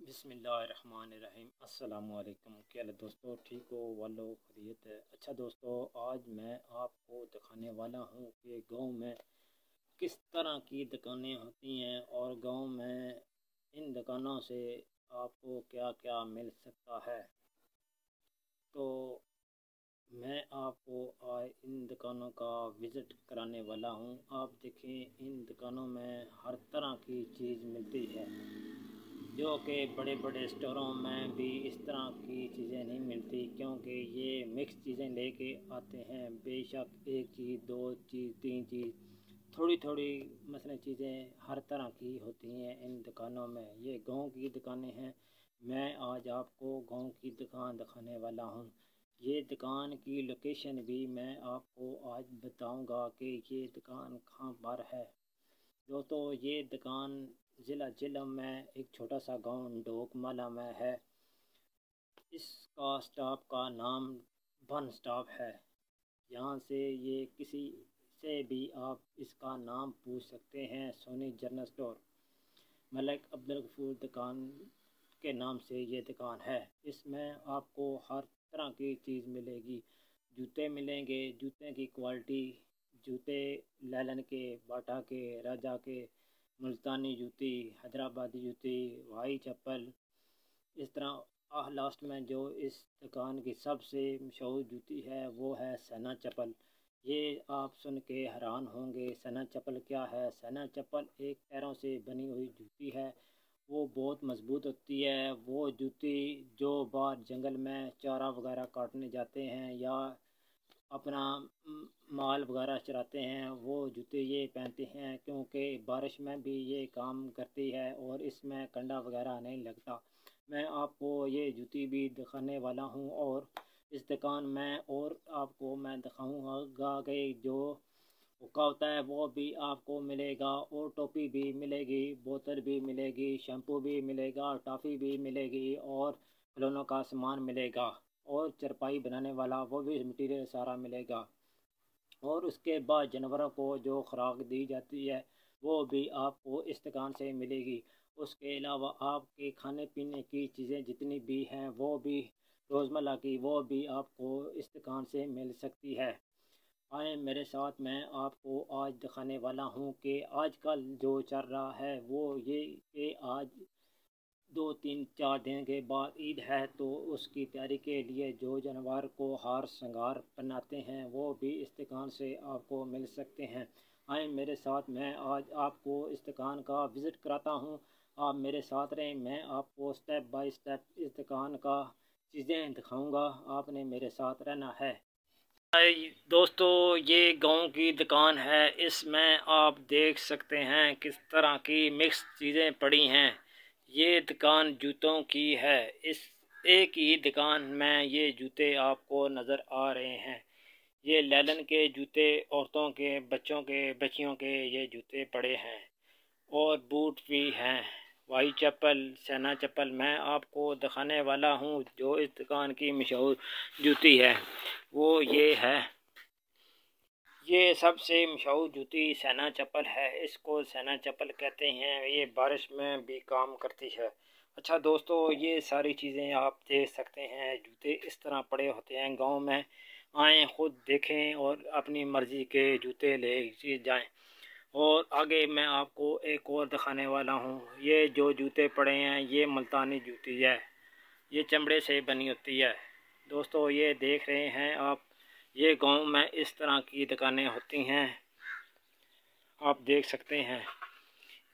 बिस्मिल्लाहिर्रहमानिर्रहीम। अस्सलामुअलैकुम। क्या हाल है दोस्तों, ठीक हो? वालो खैरियत है। अच्छा दोस्तों, आज मैं आपको दिखाने वाला हूँ कि गांव में किस तरह की दुकानें होती हैं और गांव में इन दुकानों से आपको क्या क्या मिल सकता है। तो मैं आपको आज इन दुकानों का विज़िट कराने वाला हूँ। आप देखें, इन दुकानों में हर तरह की चीज़ मिलती है, जो कि बड़े बड़े स्टोरों में भी इस तरह की चीज़ें नहीं मिलती, क्योंकि ये मिक्स चीज़ें लेके आते हैं। बेशक एक चीज़, दो चीज़, तीन चीज़, थोड़ी थोड़ी मसलन चीज़ें हर तरह की होती हैं इन दुकानों में। ये गांव की दुकानें हैं। मैं आज आपको गांव की दुकान दिखाने वाला हूँ। ये दुकान की लोकेशन भी मैं आपको आज बताऊंगा कि ये दुकान कहाँ पर है। दोस्तों, ये दुकान ज़िला झेलम में एक छोटा सा गांव डोकमाला में है। इसका स्टाफ का नाम वन स्टाफ है। यहाँ से ये किसी से भी आप इसका नाम पूछ सकते हैं। सोनी जनरल स्टोर मलिक अब्दुल गफूर दुकान के नाम से ये दुकान है। इसमें आपको हर तरह की चीज़ मिलेगी। जूते मिलेंगे, जूते की क्वालिटी, जूते लैलन के, बाटा के, राजा के, मुल्तानी जूती, हैदराबादी जूती, भाई चप्पल। इस तरह लास्ट में जो इस दुकान की सबसे मशहूर जूती है वो है सना चप्पल। ये आप सुन के हैरान होंगे, सना चप्पल क्या है। सना चप्पल एक पैरों से बनी हुई जूती है। वो बहुत मज़बूत होती है। वो जूती जो बाहर जंगल में चारा वगैरह काटने जाते हैं या अपना माल वगैरह चराते हैं, वो जूते ये पहनते हैं, क्योंकि बारिश में भी ये काम करती है और इसमें कंडा वगैरह नहीं लगता। मैं आपको ये जूती भी दिखाने वाला हूँ और इस दुकान में और आपको मैं दिखाऊंगा कि जो हुक्का होता है वो भी आपको मिलेगा और टोपी भी मिलेगी, बोतल भी मिलेगी, शैम्पू भी मिलेगा, टॉफ़ी भी मिलेगी और खिलौनों का सामान मिलेगा और चारपाई बनाने वाला वो भी मटेरियल सारा मिलेगा। और उसके बाद जानवरों को जो खुराक दी जाती है वो भी आपको इस दुकान से मिलेगी। उसके अलावा आपके खाने पीने की चीज़ें जितनी भी हैं वो भी रोज़मर्रा की वो भी आपको इस दुकान से मिल सकती है। आए मेरे साथ, मैं आपको आज दिखाने वाला हूँ कि आजकल जो चल रहा है वो ये कि आज 2 3 4 दिन के बाद ईद है, तो उसकी तैयारी के लिए जो जानवर को हार श्रृंगार पहनाते हैं वो भी इस दुकान से आपको मिल सकते हैं। आए मेरे साथ, मैं आज आपको इस दुकान का विज़िट कराता हूँ। आप मेरे साथ रहें, मैं आपको स्टेप बाय स्टेप इस दुकान का चीज़ें दिखाऊंगा। आपने मेरे साथ रहना है। हाय दोस्तों, ये गांव की दुकान है। इसमें आप देख सकते हैं किस तरह की मिक्स चीज़ें पड़ी हैं। ये दुकान जूतों की है। इस एक ही दुकान में ये जूते आपको नज़र आ रहे हैं। ये लैलन के जूते, औरतों के, बच्चों के, बच्चियों के ये जूते पड़े हैं और बूट भी हैं। वाई चप्पल, सेना चप्पल मैं आपको दिखाने वाला हूँ। जो इस दुकान की मशहूर जूती है वो ये है। ये सबसे मशहूर जूती सेना चप्पल है। इसको सेना चप्पल कहते हैं। ये बारिश में भी काम करती है। अच्छा दोस्तों, ये सारी चीज़ें आप देख सकते हैं। जूते इस तरह पड़े होते हैं गांव में। आएँ खुद देखें और अपनी मर्ज़ी के जूते ले जाएं। और आगे मैं आपको एक और दिखाने वाला हूँ। ये जो जूते पड़े हैं ये मुल्तानी जूती है। ये चमड़े से बनी होती है। दोस्तों, ये देख रहे हैं आप, ये गांव में इस तरह की दुकानें होती हैं। आप देख सकते हैं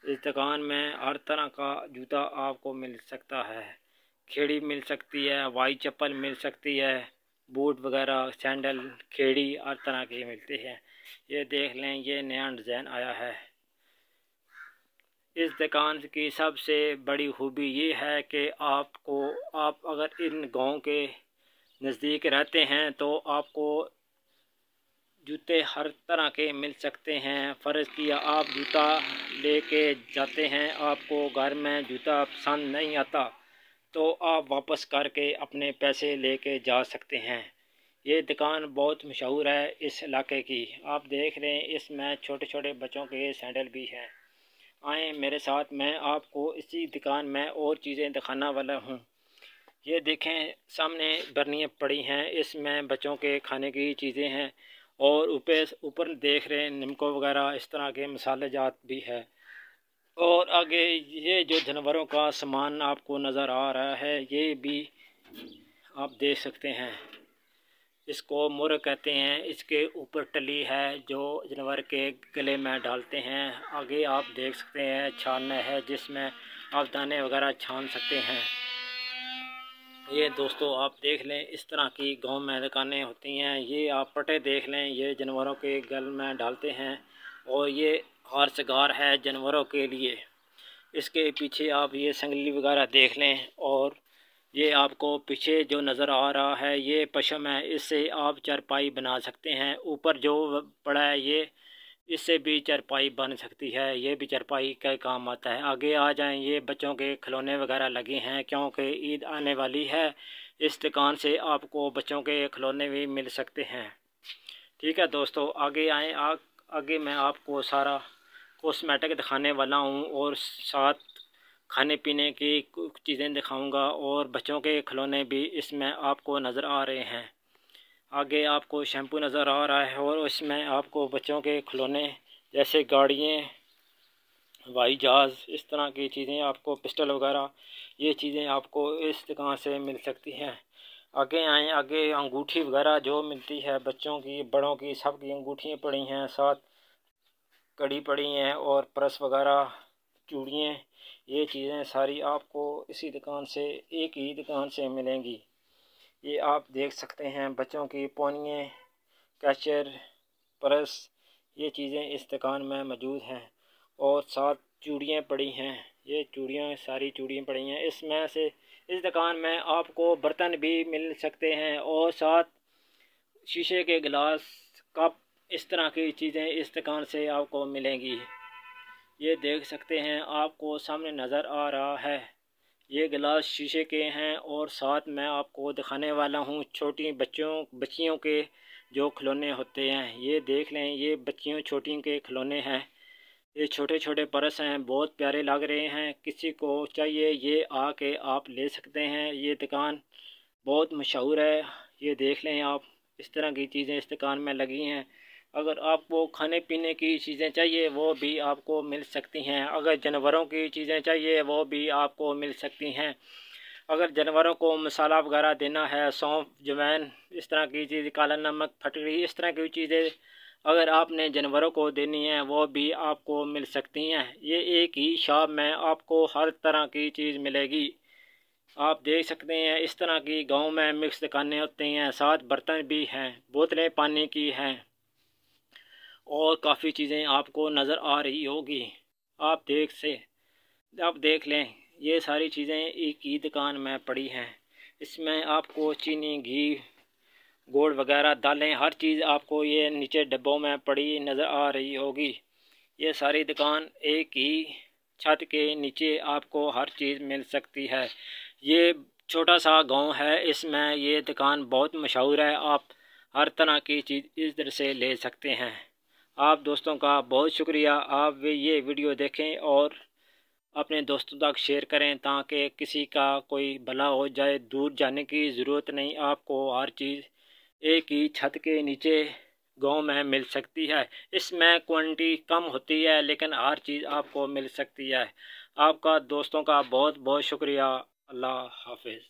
इस दुकान में हर तरह का जूता आपको मिल सकता है। खेड़ी मिल सकती है, वाई चप्पल मिल सकती है, बूट वगैरह, सैंडल, खेड़ी हर तरह के मिलते हैं। ये देख लें, ये नया डिज़ाइन आया है। इस दुकान की सबसे बड़ी खूबी ये है कि आप अगर इन गांव के नज़दीक रहते हैं तो आपको जूते हर तरह के मिल सकते हैं। फ़र्ज़ किया आप जूता लेके जाते हैं, आपको घर में जूता पसंद नहीं आता तो आप वापस करके अपने पैसे लेके जा सकते हैं। ये दुकान बहुत मशहूर है इस इलाके की। आप देख रहे हैं इसमें छोटे छोटे बच्चों के सैंडल भी हैं। आए मेरे साथ, मैं आपको इसी दुकान में और चीज़ें दिखाने वाला हूँ। ये देखें सामने बर्नियाँ पड़ी हैं, इसमें बच्चों के खाने की चीज़ें हैं और ऊपर देख रहे हैं निमको वगैरह इस तरह के मसाले जात भी है। और आगे ये जो जानवरों का सामान आपको नज़र आ रहा है ये भी आप देख सकते हैं। इसको मुर्ग कहते हैं। इसके ऊपर टली है जो जानवर के गले में डालते हैं। आगे आप देख सकते हैं छानना है जिसमें आप दाने वगैरह छान सकते हैं। ये दोस्तों आप देख लें इस तरह की गांव में दुकानें होती हैं। ये आप पटे देख लें, ये जानवरों के गल में डालते हैं और ये हार शगार है जानवरों के लिए। इसके पीछे आप ये संगली वगैरह देख लें और ये आपको पीछे जो नज़र आ रहा है ये पशम है, इससे आप चारपाई बना सकते हैं। ऊपर जो पड़ा है ये इससे भी चारपाई बन सकती है, ये भी चारपाई का काम आता है। आगे आ जाएं, ये बच्चों के खिलौने वगैरह लगे हैं क्योंकि ईद आने वाली है। इस दुकान से आपको बच्चों के खिलौने भी मिल सकते हैं। ठीक है दोस्तों, आगे आएँ। आगे मैं आपको सारा कॉस्मेटिक दिखाने वाला हूँ और साथ खाने पीने की कुछ चीज़ें दिखाऊंगा और बच्चों के खिलौने भी इसमें आपको नज़र आ रहे हैं। आगे आपको शैम्पू नज़र आ रहा है और इसमें आपको बच्चों के खिलौने जैसे गाड़ियाँ, हवाई जहाज़, इस तरह की चीज़ें आपको पिस्टल वगैरह ये चीज़ें आपको इस दुकान से मिल सकती हैं। आगे आएँ। आगे अंगूठी वगैरह जो मिलती है बच्चों की बड़ों की सब की अंगूठियाँ पड़ी हैं, साथ कड़ी पड़ी हैं और पर्स वगैरह चूड़ियाँ, ये चीज़ें सारी आपको इसी दुकान से एक ही दुकान से मिलेंगी। ये आप देख सकते हैं बच्चों की पोनियाँ, कैचर, पर्स, ये चीज़ें इस दुकान में मौजूद हैं और साथ चूड़ियाँ पड़ी हैं। ये चूड़ियाँ सारी चूड़ियाँ पड़ी हैं। इसमें से इस दुकान में आपको बर्तन भी मिल सकते हैं और साथ शीशे के गिलास, कप, इस तरह की चीज़ें इस दुकान से आपको मिलेंगी। ये देख सकते हैं आपको सामने नज़र आ रहा है ये गिलास शीशे के हैं और साथ में आपको दिखाने वाला हूँ छोटी बच्चियों के जो खिलौने होते हैं। ये देख लें, ये बच्चियों छोटी के खिलौने हैं। ये छोटे छोटे पर्स हैं, बहुत प्यारे लग रहे हैं। किसी को चाहिए ये आके आप ले सकते हैं। ये दुकान बहुत मशहूर है। ये देख लें आप, इस तरह की चीज़ें इस दुकान में लगी हैं। अगर आपको खाने पीने की चीज़ें चाहिए वो भी आपको मिल सकती हैं। अगर जानवरों की चीज़ें चाहिए वो भी आपको मिल सकती हैं। अगर जानवरों को मसाला वगैरह देना है, सौंफ, अजवाइन, इस तरह की चीज़, काला नमक, फटकड़ी, इस तरह की चीज़ें अगर आपने जानवरों को देनी है वो भी आपको मिल सकती हैं। ये एक ही शॉप में आपको हर तरह की चीज़ मिलेगी। आप देख सकते हैं इस तरह की गांव में मिक्स दुकानें होती हैं, साथ बर्तन भी हैं, बोतलें पानी की हैं और काफ़ी चीज़ें आपको नज़र आ रही होगी। आप देख लें, ये सारी चीज़ें एक ही दुकान में पड़ी हैं। इसमें आपको चीनी, घी, गुड़ वगैरह, दालें, हर चीज़ आपको ये नीचे डब्बों में पड़ी नज़र आ रही होगी। ये सारी दुकान एक ही छत के नीचे आपको हर चीज़ मिल सकती है। ये छोटा सा गांव है, इसमें ये दुकान बहुत मशहूर है। आप हर तरह की चीज़ इधर से ले सकते हैं। आप दोस्तों का बहुत शुक्रिया। आप ये वीडियो देखें और अपने दोस्तों तक शेयर करें ताकि किसी का कोई भला हो जाए। दूर जाने की ज़रूरत नहीं, आपको हर चीज़ एक ही छत के नीचे गांव में मिल सकती है। इसमें क्वांटिटी कम होती है लेकिन हर चीज़ आपको मिल सकती है। आपका दोस्तों का बहुत बहुत शुक्रिया। अल्लाह हाफिज़।